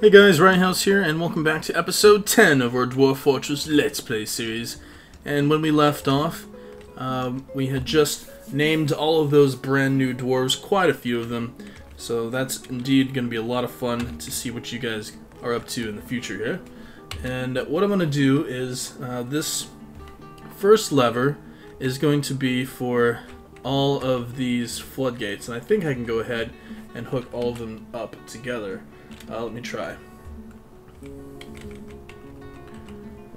Hey guys, Riothouse here, and welcome back to episode 10 of our Dwarf Fortress Let's Play series. And when we left off, we had just named all of those brand new dwarves, quite a few of them. So that's indeed going to be a lot of fun to see what you guys are up to in the future here. And what I'm going to do is, this first lever is going to be for all of these floodgates. And I think I can go ahead and hook all of them up together. Let me try.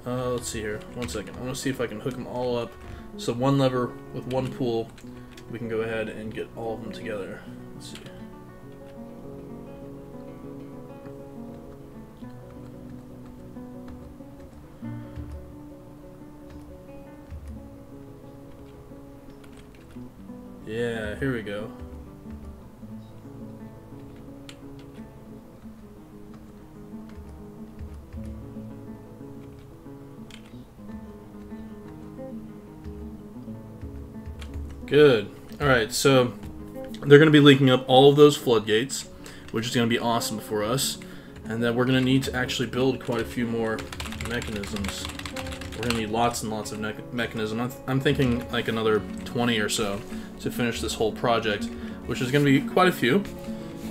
Let's see here. One second. I want to see if I can hook them all up. So one lever with one pull, we can go ahead and get all of them together. Let's see. Yeah, here we go. Good. Alright, so they're going to be linking up all of those floodgates, which is going to be awesome for us. And then we're going to need to actually build quite a few more mechanisms. We're going to need lots and lots of mechanisms. I'm thinking like another 20 or so to finish this whole project, which is going to be quite a few.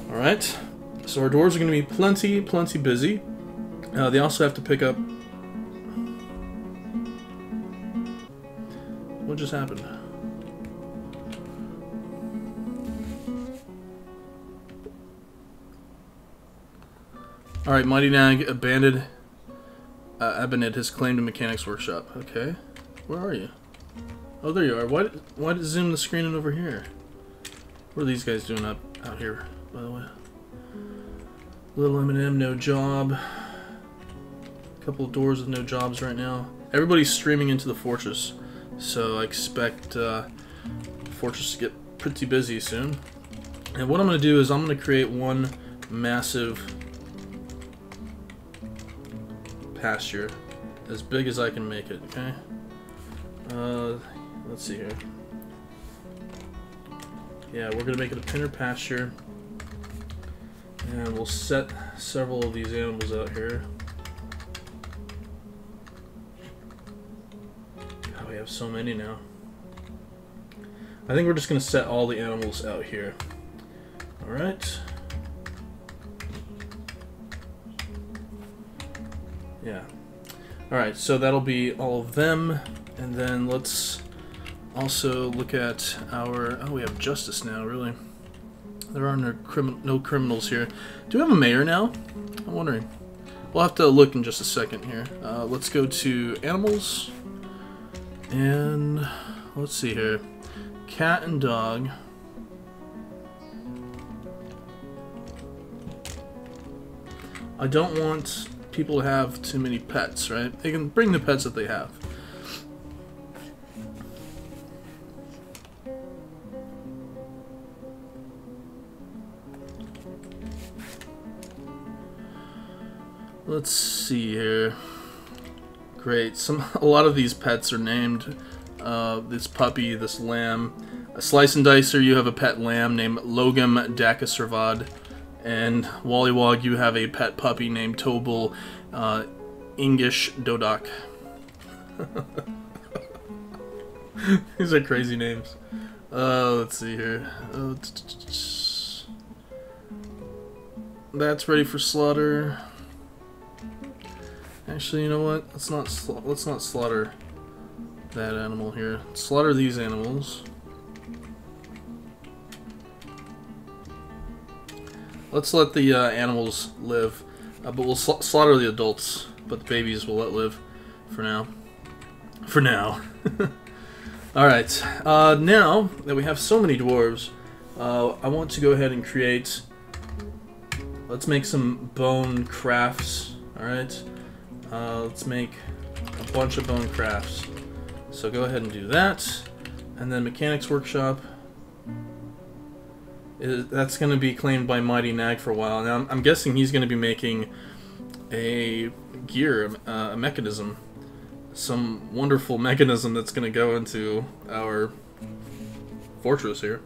Alright, so our doors are going to be plenty busy. They also have to pick up... What just happened? Alright, Mighty Nag abandoned his claim to Mechanics Workshop. Okay. Where are you? Oh, there you are. Why did it zoom the screen in over here? What are these guys doing out here, by the way? Little M&M, no job. Couple of doors with no jobs right now. Everybody's streaming into the fortress, so I expect the fortress to get pretty busy soon. And what I'm going to do is I'm going to create one massive pasture, as big as I can make it, okay? Let's see here. Yeah, we're gonna make it a pinner pasture, and we'll set several of these animals out here. God, we have so many now. I think we're just gonna set all the animals out here. Alright. Yeah. Alright, so that'll be all of them. And then let's also look at our... Oh, we have justice now, really. There are no criminals here. Do we have a mayor now? I'm wondering. We'll have to look in just a second here. Let's go to animals. And let's see here. Cat and dog. I don't want people to have too many pets, right? They can bring the pets that they have. Let's see here. Great. A lot of these pets are named. This puppy, this lamb. A Slice and Dicer, you have a pet lamb named Logum Dakaservad. And Wallywog, you have a pet puppy named Tobal English Dodak. These are crazy names. Let's see here. That's ready for slaughter. Actually, you know what? Let's not slaughter that animal here. Slaughter these animals. Let's let the animals live, but we'll slaughter the adults, but the babies we'll let live for now. For now. Alright, now that we have so many dwarves, I want to go ahead and create... Let's make some bone crafts, alright? Let's make a bunch of bone crafts. So go ahead and do that. And then Mechanics Workshop. That's going to be claimed by Mighty Nag for a while. Now, I'm guessing he's going to be making a gear, a mechanism. Some wonderful mechanism that's going to go into our fortress here.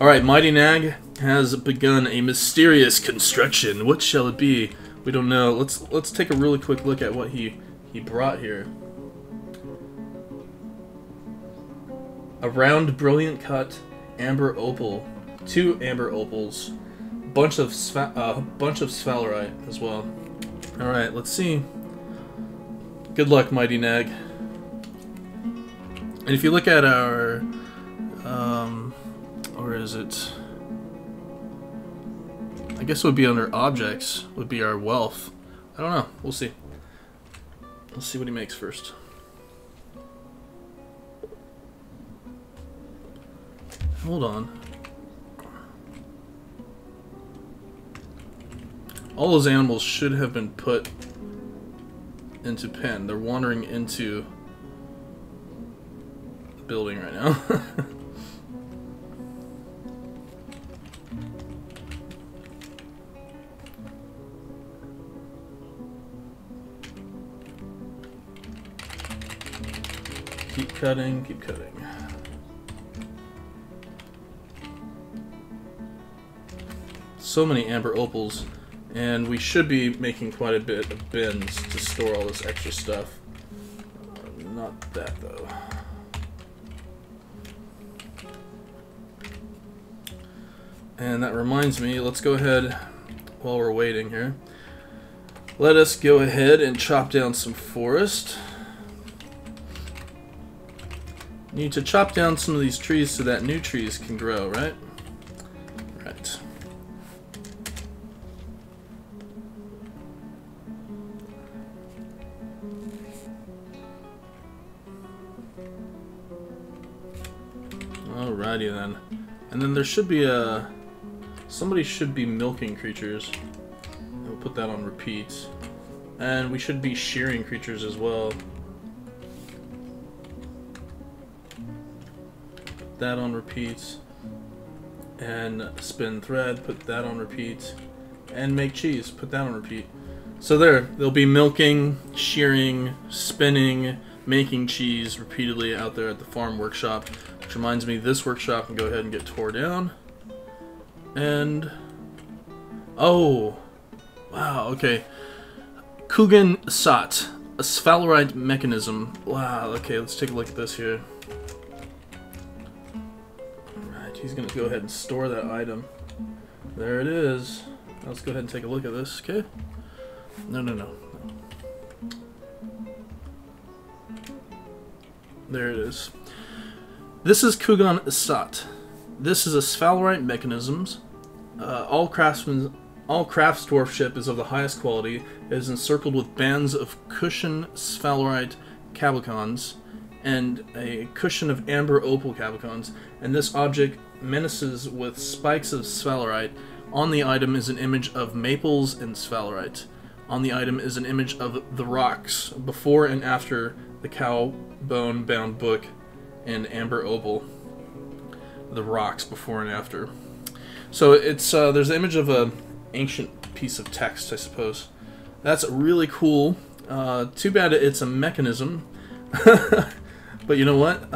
Alright, Mighty Nag has begun a mysterious construction. What shall it be? We don't know. Let's take a really quick look at what he brought here. A round, brilliant cut, amber opal. 2 amber opals. Bunch of sphalerite as well. Alright, let's see. Good luck, Mighty Nag. And if you look at our... where is it? I guess it would be under objects, would be our wealth. I don't know. We'll see. Let's see what he makes first. Hold on. All those animals should have been put into pen. They're wandering into the building right now. Keep cutting, keep cutting. So many amber opals, and we should be making quite a bit of bins to store all this extra stuff. Not that though. And that reminds me, let's go ahead, while we're waiting here, let us go ahead and chop down some forest. Need to chop down some of these trees so that new trees can grow, right? Right. Alrighty then. And then there should be a... somebody should be milking creatures. We'll put that on repeat. And we should be shearing creatures as well. Put that on repeat. And spin thread, put that on repeat. And make cheese, put that on repeat. So there'll be milking, shearing, spinning, making cheese repeatedly out there at the farm workshop. Which reminds me, this workshop can go ahead and get tore down. And... oh! Wow, okay. Kugan Sat. A sphalerite mechanism. Wow, okay, let's take a look at this here. Alright, he's gonna go ahead and store that item. There it is. Let's go ahead and take a look at this, okay? No. There it is. This is Kugan Sat. This is a sphalerite mechanisms. All crafts dwarfship is of the highest quality. It is encircled with bands of cushion sphalerite cabochons and a cushion of amber opal cabochons. And this object menaces with spikes of sphalerite. On the item is an image of maples and sphalerite. On the item is an image of the rocks before and after the cow bone bound book and amber opal. The rocks before and after. So it's there's an image of a ancient piece of text, I suppose. That's really cool. Too bad it's a mechanism. But you know what?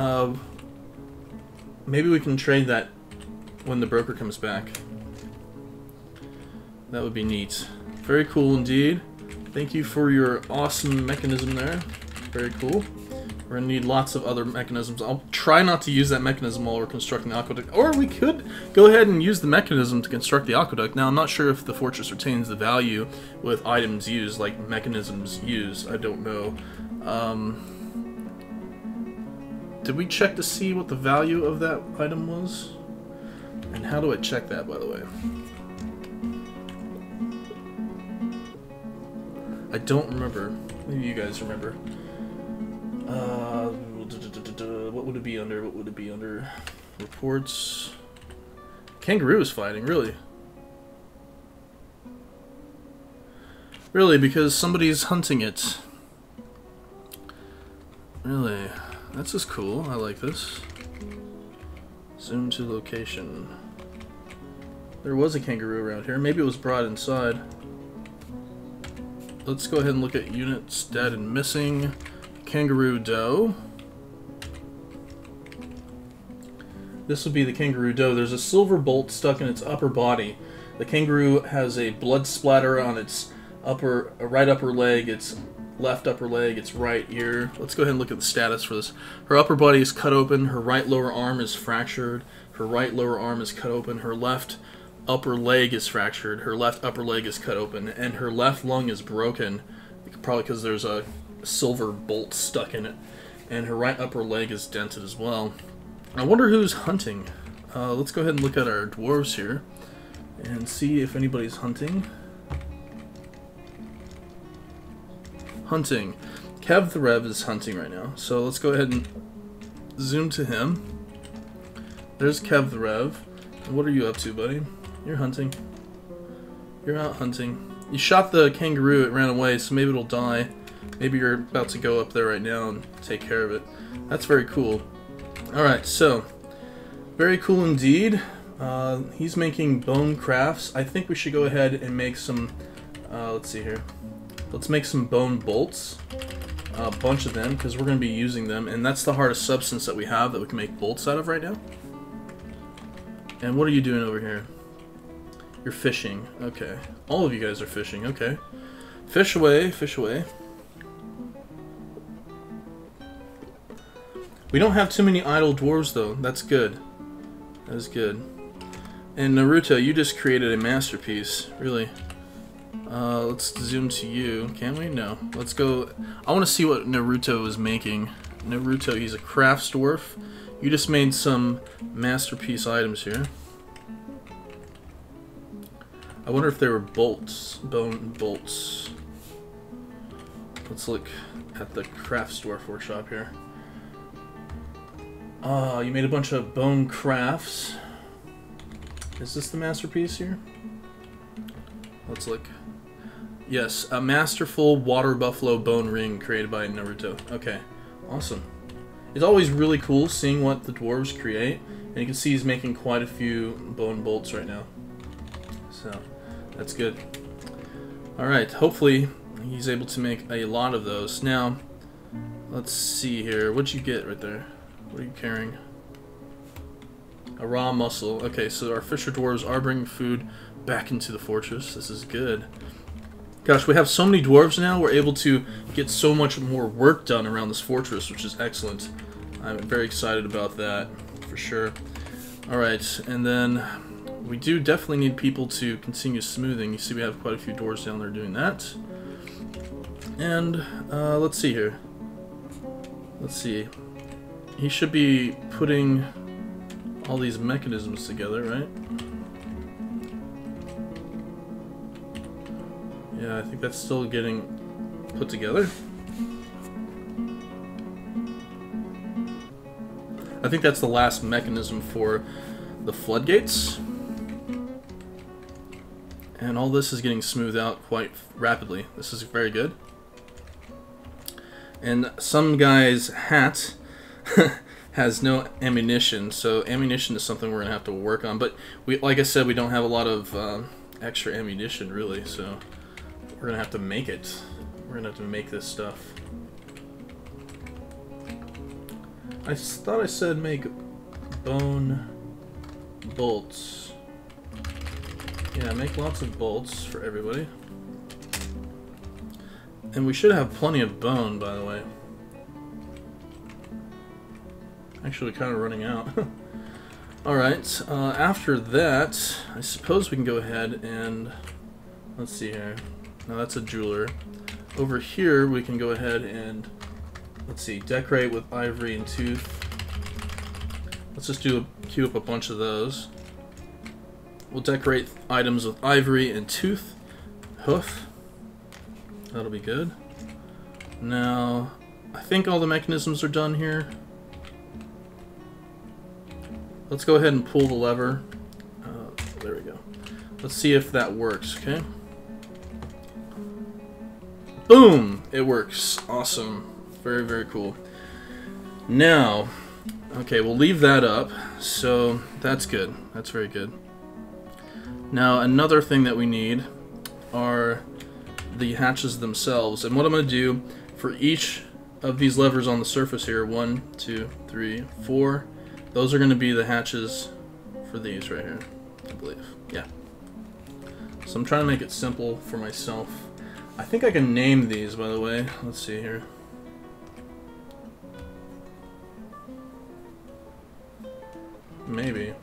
Maybe we can trade that when the broker comes back. That would be neat. Very cool indeed. Thank you for your awesome mechanism there. Very cool. We're going to need lots of other mechanisms. I'll try not to use that mechanism while we're constructing the aqueduct. Or we could go ahead and use the mechanism to construct the aqueduct. Now, I'm not sure if the fortress retains the value with items used, like mechanisms used. I don't know. Did we check to see what the value of that item was? And how do I check that, by the way? I don't remember. Maybe you guys remember. What would it be under? What would it be under? Reports. Kangaroo is fighting, really? Really, because somebody's hunting it. Really? That's just cool. I like this. Zoom to location. There was a kangaroo around here. Maybe it was brought inside. Let's go ahead and look at units dead and missing. Kangaroo doe. This would be the kangaroo doe. There's a silver bolt stuck in its upper body. The kangaroo has a blood splatter on its right upper leg, its left upper leg, its right ear. Let's go ahead and look at the status for this. Her upper body is cut open. Her right lower arm is fractured. Her right lower arm is cut open. Her left upper leg is fractured. Her left upper leg is cut open. And her left lung is broken, probably because there's a silver bolt stuck in it. And her right upper leg is dented as well. I wonder who's hunting. Let's go ahead and look at our dwarves here and see if anybody's hunting. Hunting. Kev the Rev is hunting right now. So let's go ahead and zoom to him. There's Kev the Rev. What are you up to, buddy? You're hunting. You're out hunting. You shot the kangaroo, it ran away, so maybe it'll die. Maybe you're about to go up there right now and take care of it. That's very cool. Alright, so, very cool indeed. He's making bone crafts. I think we should go ahead and make some, let's see here. Let's make some bone bolts. A bunch of them, because we're going to be using them. And that's the hardest substance that we have that we can make bolts out of right now. And what are you doing over here? You're fishing. Okay. All of you guys are fishing. Okay. Fish away, fish away. We don't have too many idle dwarves, though. That's good. That is good. And Naruto, you just created a masterpiece. Really. Let's zoom to you. Can we? No. Let's go. I want to see what Naruto is making. Naruto, he's a crafts dwarf. You just made some masterpiece items here. I wonder if they were bolts. Bone bolts. Let's look at the crafts dwarf workshop here. You made a bunch of bone crafts. Is this the masterpiece here? Let's look. Yes, a masterful water buffalo bone ring created by Naruto. Okay, awesome. It's always really cool seeing what the dwarves create, and you can see he's making quite a few bone bolts right now. So, that's good. Alright, hopefully he's able to make a lot of those. Now, let's see here. What'd you get right there? What are you carrying? A raw mussel. Okay, so our fisher dwarves are bringing food back into the fortress. This is good. Gosh, we have so many dwarves now, we're able to get so much more work done around this fortress, which is excellent. I'm very excited about that, for sure. Alright, and then we do definitely need people to continue smoothing. You see we have quite a few dwarves down there doing that. And, let's see here. Let's see. He should be putting all these mechanisms together, right? Yeah, I think that's still getting put together. I think that's the last mechanism for the floodgates. And all this is getting smoothed out quite rapidly. This is very good. And some guy's hat has no ammunition, so ammunition is something we're going to have to work on. But we, like I said, we don't have a lot of extra ammunition, really, so we're going to have to make it. We're going to have to make this stuff. I thought I said make bone bolts. Yeah, make lots of bolts for everybody. And we should have plenty of bone, by the way. Actually, kind of running out. Alright, after that, I suppose we can go ahead and... Let's see here. Now that's a jeweler. Over here, we can go ahead and... Let's see, decorate with ivory and tooth. Let's just queue up a bunch of those. We'll decorate items with ivory and tooth. Hoof. That'll be good. Now, I think all the mechanisms are done here. Let's go ahead and pull the lever. There we go. Let's see if that works, okay? Boom! It works. Awesome. Very, very cool. Now, okay, we'll leave that up. So, that's good. That's very good. Now, another thing that we need are the hatches themselves. And what I'm going to do for each of these levers on the surface here, 1, 2, 3, 4, Those are going to be the hatches for these right here, I believe. Yeah. So I'm trying to make it simple for myself. I think I can name these, by the way. Let's see here. Maybe.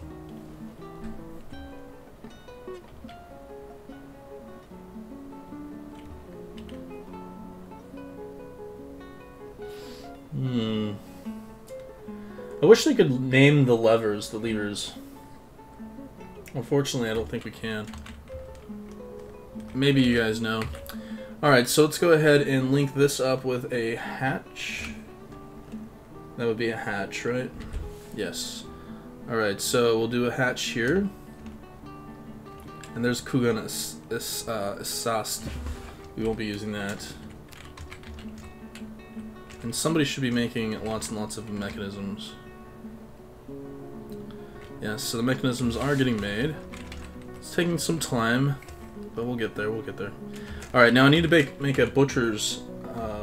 I wish they could name the levers, the levers. Unfortunately, I don't think we can. Maybe you guys know. Alright, so let's go ahead and link this up with a hatch. That would be a hatch, right? Yes. Alright, so we'll do a hatch here. And there's Kugan Assast. We won't be using that. And somebody should be making lots and lots of mechanisms. Yes, so the mechanisms are getting made. It's taking some time, but we'll get there, we'll get there. Alright, now I need to make a butcher's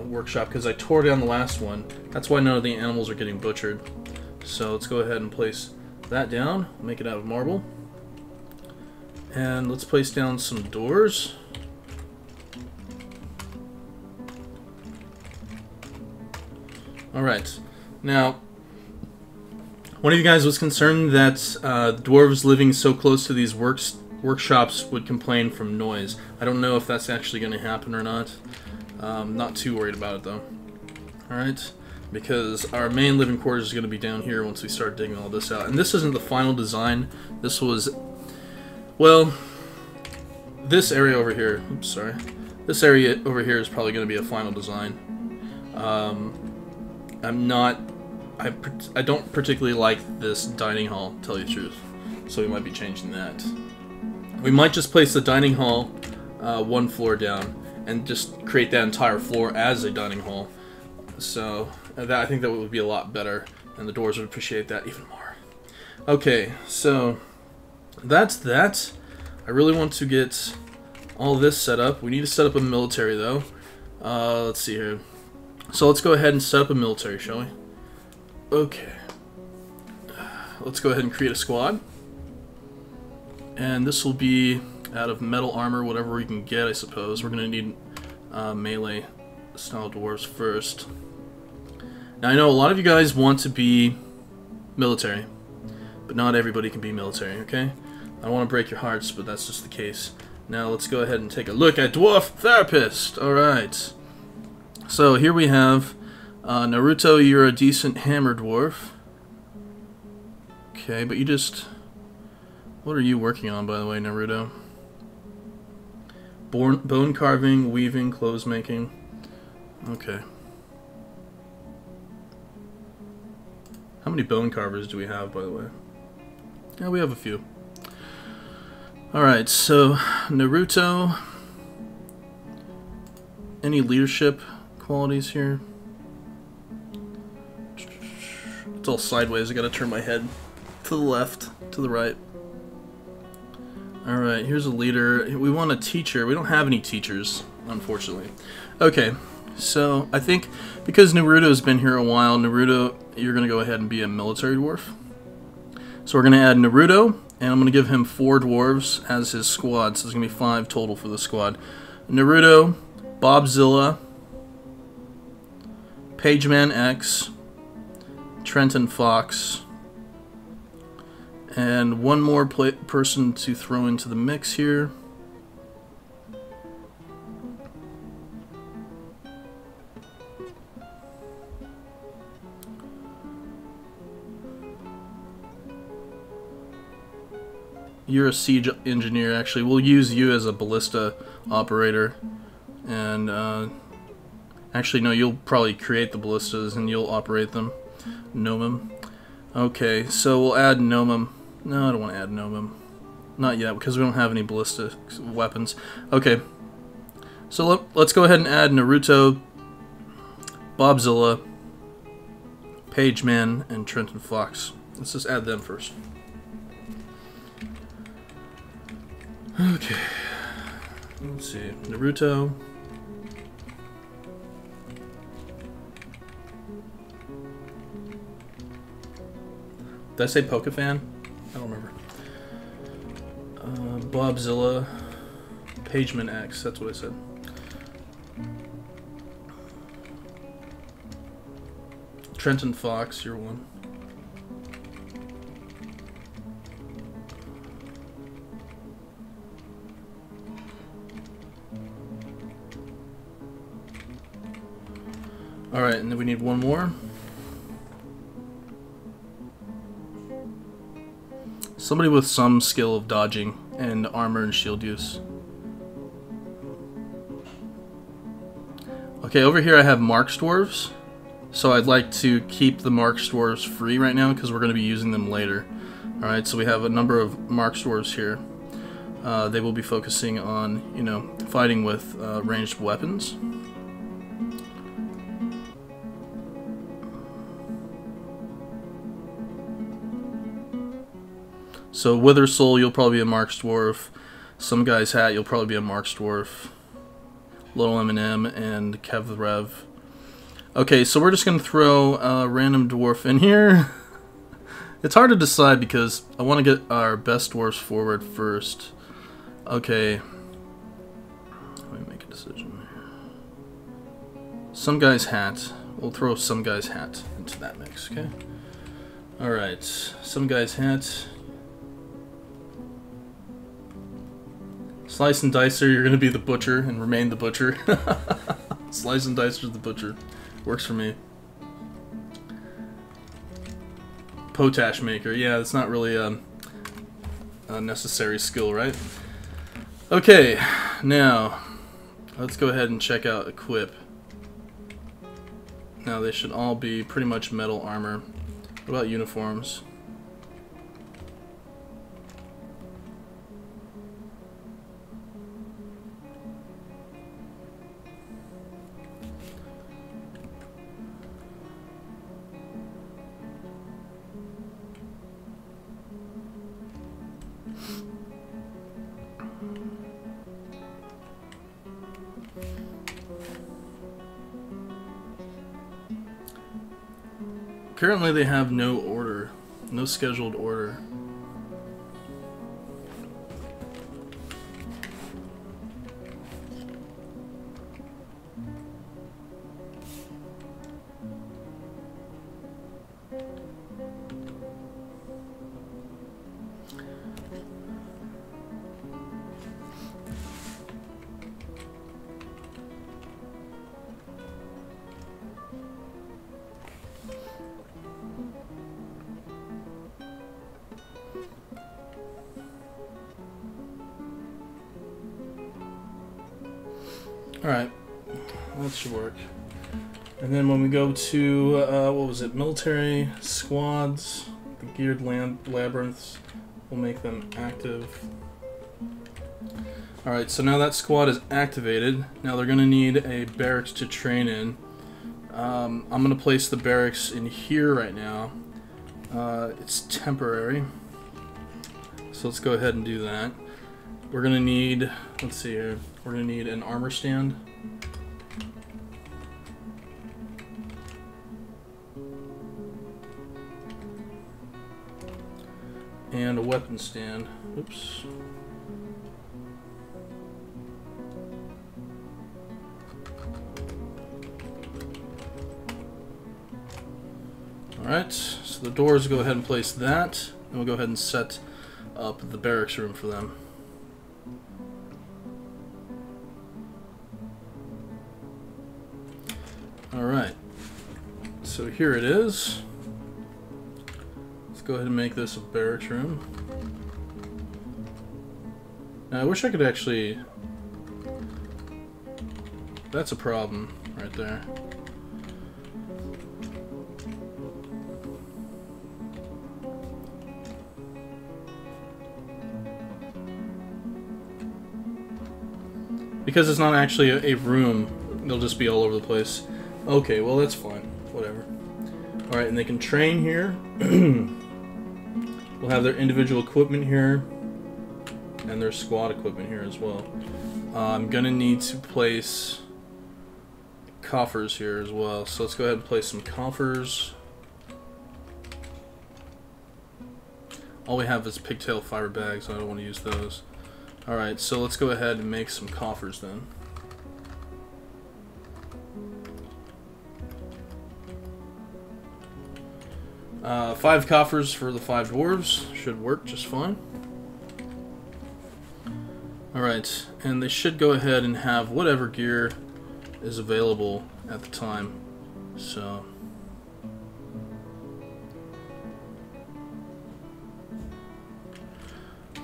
workshop because I tore down the last one. That's why none of the animals are getting butchered. So let's go ahead and place that down, make it out of marble. And let's place down some doors. Alright, now, one of you guys was concerned that dwarves living so close to these workshops would complain from noise. I don't know if that's actually going to happen or not. Not too worried about it though. Alright, because our main living quarters is going to be down here once we start digging all this out. And this isn't the final design. This was, well, this area over here, oops, sorry. This area over here is probably going to be a final design. I don't particularly like this dining hall, to tell you the truth. So we might be changing that. We might just place the dining hall one floor down and just create that entire floor as a dining hall. So I think that would be a lot better, and the doors would appreciate that even more. Okay, so that's that. I really want to get all this set up. We need to set up a military though. Let's see here. So let's go ahead and set up a military, shall we? Okay. Let's go ahead and create a squad. And this will be out of metal armor, whatever we can get, I suppose. We're going to need melee style dwarves first. Now I know a lot of you guys want to be military, but not everybody can be military, okay? I don't want to break your hearts, but that's just the case. Now let's go ahead and take a look at Dwarf Therapist. Alright. So here we have Naruto, you're a decent hammer dwarf. Okay, but you just... What are you working on, by the way, Naruto? Bone carving, weaving, clothes making. Okay. How many bone carvers do we have, by the way? Yeah, we have a few. Alright, so Naruto. Any leadership qualities here? It's all sideways. I gotta turn my head to the left, to the right. Alright, here's a leader. We want a teacher. We don't have any teachers, unfortunately. Okay, so I think because Naruto's been here a while, Naruto, you're gonna go ahead and be a military dwarf. So we're gonna add Naruto, and I'm gonna give him 4 dwarves as his squad. So there's gonna be 5 total for the squad. Naruto, Bobzilla, Pageman X, Trenton Fox, and one more person to throw into the mix here. You're a siege engineer, actually. We'll use you as a ballista operator. And, actually, no, you'll probably create the ballistas and you'll operate them. Nomum. Okay, so we'll add Nomum. No, I don't want to add Nomum. Not yet, because we don't have any ballista weapons. Okay. So let's go ahead and add Naruto, Bobzilla, Pageman, and Trenton Fox. Let's just add them first. Okay. Let's see. Naruto. Did I say Pokefan? I don't remember. Bobzilla. Pageman X, that's what I said. Trenton Fox, you're one. Alright, and then we need one more. Somebody with some skill of dodging and armor and shield use. Okay, over here I have Marks Dwarves. So I'd like to keep the Marks Dwarves free right now because we're going to be using them later. Alright, so we have a number of Marks Dwarves here. They will be focusing on, you know, fighting with ranged weapons. So Wither Soul, you'll probably be a Marks Dwarf. Some Guy's Hat, you'll probably be a Marks Dwarf. Little M&M and Kev the Rev. Okay, so we're just going to throw a random dwarf in here. It's hard to decide because I want to get our best dwarfs forward first. Okay. Let me make a decision. Some Guy's Hat. We'll throw Some Guy's Hat into that mix, okay? Alright, Some Guy's Hat. Slice and Dicer, you're going to be the Butcher and remain the Butcher. Slice and Dicer's the Butcher. Works for me. Potash Maker. Yeah, it's not really a necessary skill, right? Okay, now let's go ahead and check out Equip. Now they should all be pretty much metal armor. What about uniforms? Currently they have no order, no scheduled order. Alright, that should work. And then when we go to, what was it, military squads, the geared labyrinths, we'll make them active. Alright, so now that squad is activated. Now they're going to need a barracks to train in. I'm going to place the barracks in here right now. It's temporary. So let's go ahead and do that. We're going to need, let's see here, we're going to need an armor stand. And a weapon stand. Oops. Alright, so the doors, go ahead and place that, and we'll go ahead and set up the barracks room for them. Alright, so here it is. Let's go ahead and make this a barracks room. Now I wish I could actually... That's a problem right there. Because it's not actually a room, they'll just be all over the place. Okay, well that's fine. Whatever. Alright, and they can train here. We'll have their individual equipment here. And their squad equipment here as well. I'm gonna need to place coffers here as well. So let's go ahead and place some coffers. All we have is pigtail fiber bags, so I don't want to use those. Alright, so let's go ahead and make some coffers then. Five coffers for the 5 dwarves. Should work just fine. Alright, and they should go ahead and have whatever gear is available at the time. So...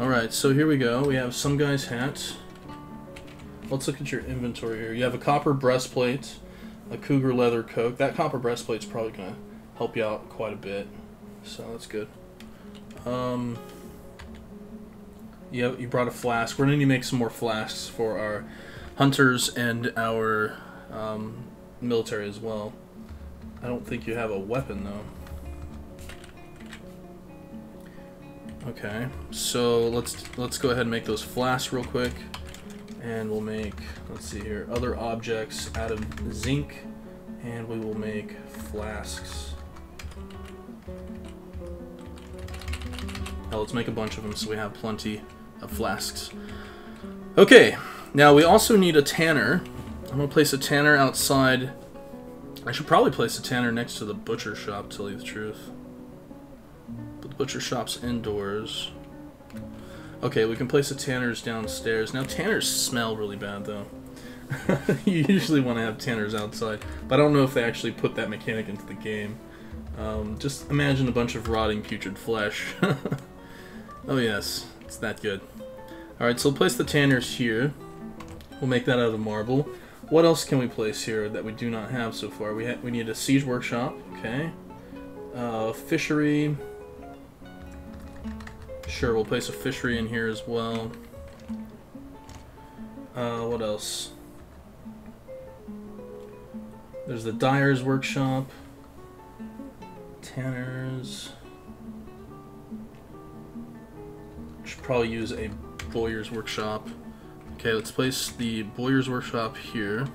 Alright, so here we go. We have some guy's hat. Let's look at your inventory here. You have a copper breastplate, a cougar leather coat. That copper breastplate's probably going to help you out quite a bit. So that's good. Yeah, you brought a flask. We're going to need to make some more flasks for our hunters and our military as well. I don't think you have a weapon though. Okay, so let's go ahead and make those flasks real quick, and we'll make, let's see here, other objects out of zinc, and we will make flasks. Now let's make a bunch of them so we have plenty of flasks. Okay, now we also need a tanner. I'm gonna place a tanner outside. I should probably place a tanner next to the butcher shop, to tell you the truth. But the butcher shop's indoors. Okay, we can place the tanners downstairs. Now tanners smell really bad though. You usually want to have tanners outside, but I don't know if they actually put that mechanic into the game. Just imagine a bunch of rotting putrid flesh. Oh yes, it's that good. Alright, so we'll place the tanners here. We'll make that out of marble. What else can we place here that we do not have so far? We need a siege workshop, okay. Fishery. Sure, we'll place a fishery in here as well. What else? There's the dyer's workshop. Tanners. Should probably use a bowyer's workshop. Okay, let's place the bowyer's workshop here.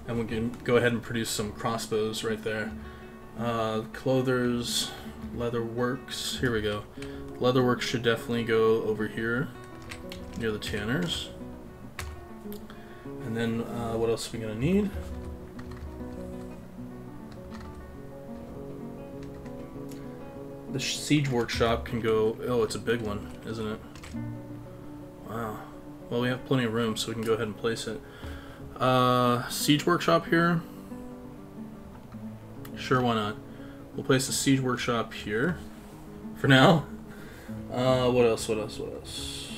And we can go ahead and produce some crossbows right there. Clothers, leatherworks. Here we go. Leatherworks should definitely go over here near the tanners. And then what else are we gonna need? The siege workshop can go. Oh, it's a big one, isn't it? Wow. Well, we have plenty of room, so we can go ahead and place it. Siege workshop here. Sure, why not? We'll place the siege workshop here for now. What else? What else? What else?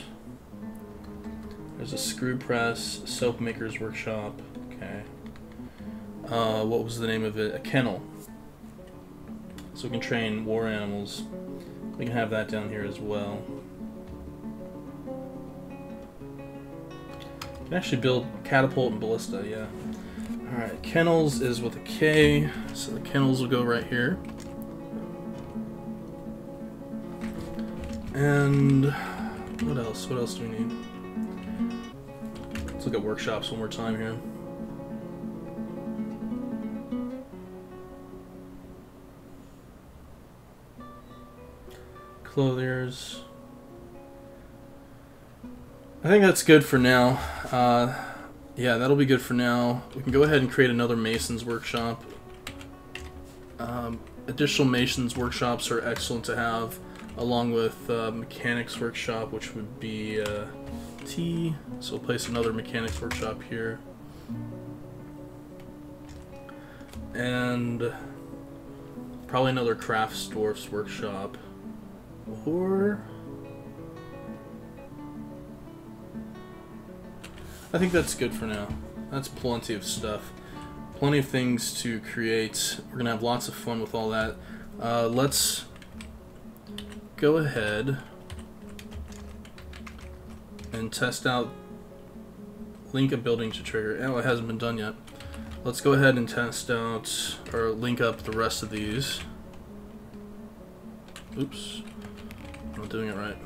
There's a screw press, soap maker's workshop. Okay. What was the name of it? A kennel. So we can train war animals. We can have that down here as well. We can actually build catapult and ballista, yeah. Alright, kennels is with a K, so the kennels will go right here. And what else? What else do we need? Let's look at workshops one more time here. Clothiers. I think that's good for now. Yeah, that'll be good for now. We can go ahead and create another mason's workshop. Additional mason's workshops are excellent to have, along with mechanics workshop, which would be T. So we'll place another mechanics workshop here. And probably another crafts dwarf's workshop. Or I think that's good for now. That's plenty of stuff. Plenty of things to create. We're gonna have lots of fun with all that. Let's go ahead and test out link a building to trigger. Oh, it hasn't been done yet. Let's go ahead and test out or link up the rest of these. Oops. I'm not doing it right.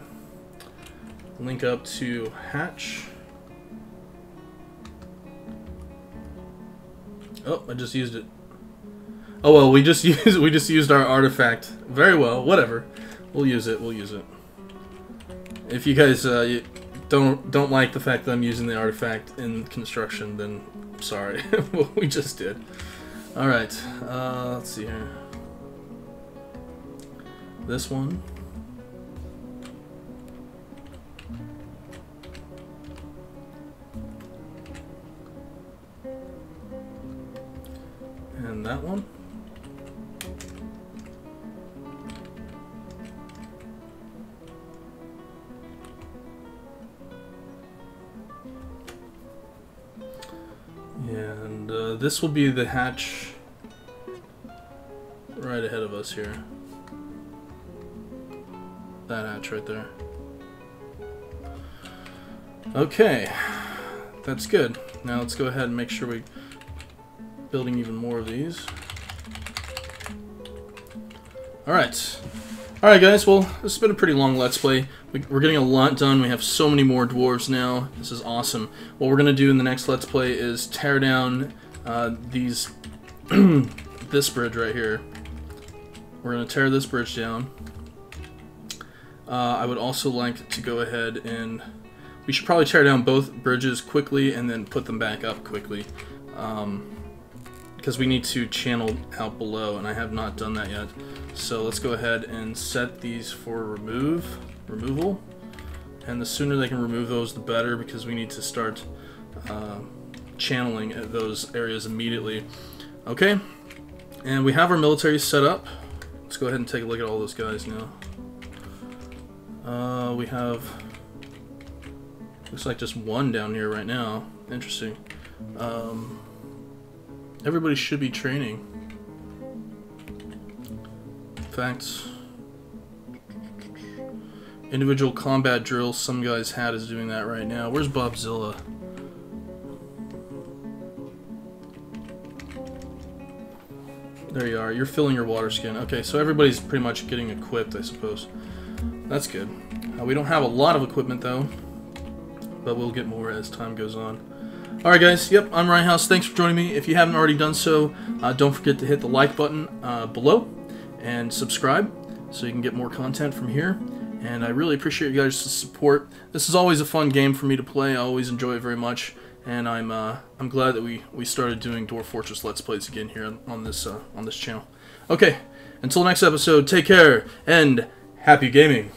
Link up to hatch. Oh, I just used it. Oh well, we just used our artifact. Very well, whatever. We'll use it. We'll use it. If you guys don't like the fact that I'm using the artifact in construction, then sorry. What we just did. All right. Let's see here. This one. And that one. And this will be the hatch right ahead of us here. That hatch right there. Okay, that's good. Now let's go ahead and make sure we're building even more of these. Alright. Alright guys, well, this has been a pretty long Let's Play. We're getting a lot done. We have so many more dwarves now. This is awesome. What we're going to do in the next Let's Play is tear down this bridge right here. We're going to tear this bridge down. I would also like to go ahead and... We should probably tear down both bridges quickly and then put them back up quickly. Because we need to channel out below, and I have not done that yet. So let's go ahead and set these for removal. And the sooner they can remove those, the better, because we need to start channeling at those areas immediately. Okay, and we have our military set up. Let's go ahead and take a look at all those guys now. We have, looks like just one down here right now. Interesting. Everybody should be training. In fact, individual combat drills, some guy's hat is doing that right now. Where's Bobzilla? There you are. You're filling your water skin. Okay, so everybody's pretty much getting equipped, I suppose. That's good. We don't have a lot of equipment, though, but we'll get more as time goes on. Alright guys, yep, I'm Riothouse. Thanks for joining me. If you haven't already done so, don't forget to hit the like button below and subscribe so you can get more content from here. And I really appreciate you guys' support. This is always a fun game for me to play. I always enjoy it very much, and I'm glad that we started doing Dwarf Fortress Let's Plays again here on this channel. Okay, until next episode, take care and happy gaming.